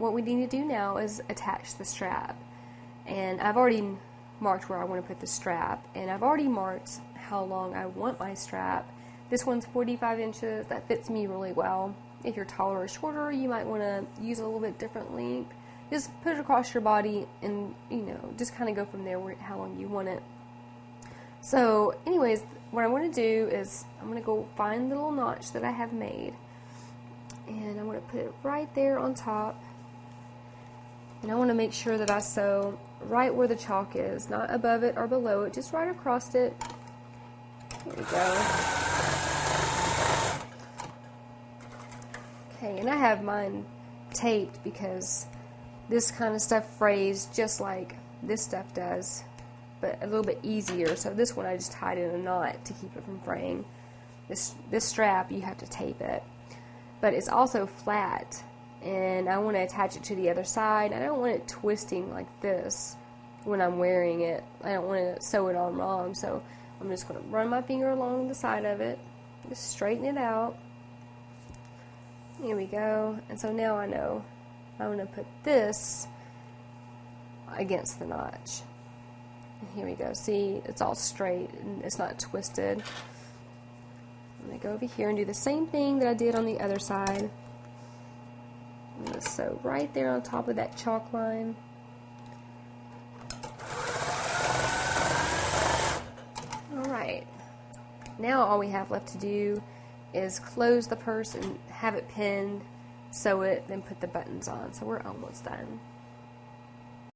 what we need to do now is attach the strap. And I've already marked where I want to put the strap, and I've already marked how long I want my strap. This one's 45 inches. That fits me really well. If you're taller or shorter, you might want to use a little bit different length. Just put it across your body and, just kind of go from there how long you want it. So anyways, what I want to do is I'm going to go find the little notch that I have made, and I'm going to put it right there on top. And I want to make sure that I sew right where the chalk is, not above it or below it, just right across it. There we go. Okay, and I have mine taped because this kind of stuff frays just like this stuff does, but a little bit easier. So this one I just tied in a knot to keep it from fraying. This strap, you have to tape it. But it's also flat, and I want to attach it to the other side. I don't want it twisting like this when I'm wearing it. I don't want to sew it on wrong, so I'm just going to run my finger along the side of it, just straighten it out. Here we go. And so now I know I'm going to put this against the notch. And here we go. See, it's all straight and it's not twisted. I'm going to go over here and do the same thing that I did on the other side. I'm going to sew right there on top of that chalk line. Alright, now all we have left to do is close the purse and have it pinned, sew it, then put the buttons on. So we're almost done.